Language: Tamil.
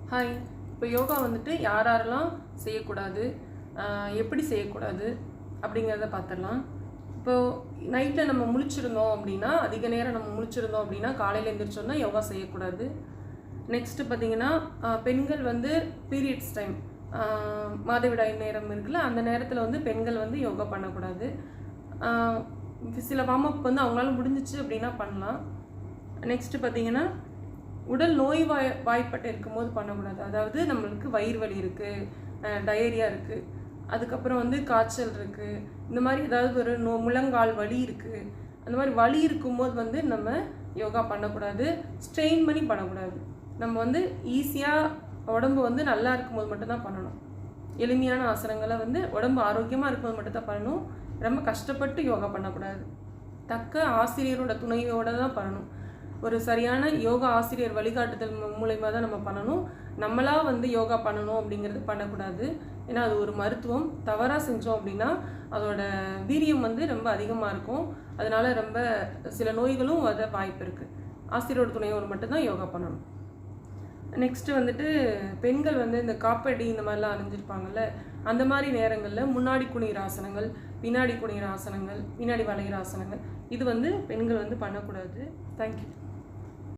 ஹாய். இப்போ யோகா வந்துட்டு யார் யாரெல்லாம் செய்யக்கூடாது, எப்படி செய்யக்கூடாது அப்படிங்கிறத பார்த்துடலாம். இப்போது நைட்டில் நம்ம முழிச்சிருந்தோம் அப்படின்னா, அதிக நேரம் நம்ம முழிச்சிருந்தோம் அப்படின்னா காலையில் எழுந்திரிச்சோன்னா யோகா செய்யக்கூடாது. நெக்ஸ்ட்டு பார்த்திங்கன்னா, பெண்கள் வந்து பீரியட்ஸ் டைம், மாதவிடாய் நேரம் இருக்குல்ல, அந்த நேரத்தில் வந்து பெண்கள் வந்து யோகா பண்ணக்கூடாது. சில வார்ம்-அப் வந்து அவங்களால முடிஞ்சிச்சு அப்படின்னா பண்ணலாம். நெக்ஸ்ட்டு பார்த்திங்கன்னா, உடல் வாய்ப்பட்டு இருக்கும்போது பண்ணக்கூடாது. அதாவது நம்மளுக்கு வயிறு வலி இருக்குது, டயரியா இருக்குது, அதுக்கப்புறம் வந்து காய்ச்சல் இருக்குது, இந்த மாதிரி ஏதாவது ஒரு முழங்கால் வலி இருக்குது, அந்த மாதிரி வலி இருக்கும்போது வந்து நம்ம யோகா பண்ணக்கூடாது. ஸ்ட்ரெயின் பண்ணி பண்ணக்கூடாது. நம்ம வந்து ஈஸியாக உடம்பு வந்து நல்லா இருக்கும்போது மட்டும்தான் பண்ணணும். எளிமையான ஆசனங்களை வந்து உடம்பு ஆரோக்கியமாக இருக்கும்போது மட்டும்தான் பண்ணணும். ரொம்ப கஷ்டப்பட்டு யோகா பண்ணக்கூடாது. தக்க ஆசிரியரோட துணையோடு தான் பண்ணணும். ஒரு சரியான யோகா ஆசிரியர் வழிகாட்டுதல் மூலயமா தான் நம்ம பண்ணணும். நம்மளாக வந்து யோகா பண்ணணும் அப்படிங்கிறது பண்ணக்கூடாது. ஏன்னா அது ஒரு மருத்துவம். தவறாக செஞ்சோம் அப்படின்னா அதோட வீரியம் வந்து ரொம்ப அதிகமாக இருக்கும். அதனால ரொம்ப சில நோய்களும் வர வாய்ப்பு இருக்குது. ஆசிரியரோட துணையோடு மட்டும்தான் யோகா பண்ணணும். நெக்ஸ்ட்டு வந்துட்டு பெண்கள் வந்து இந்த காப்படி இந்த மாதிரிலாம் அணிஞ்சிருப்பாங்கள்ல, அந்த மாதிரி நேரங்களில் முன்னாடி குனிகிற ஆசனங்கள், பின்னாடி குனிகிற ஆசனங்கள், பின்னாடி வளைகிற ஆசனங்கள், இது வந்து பெண்கள் வந்து பண்ணக்கூடாது. தேங்க்யூ.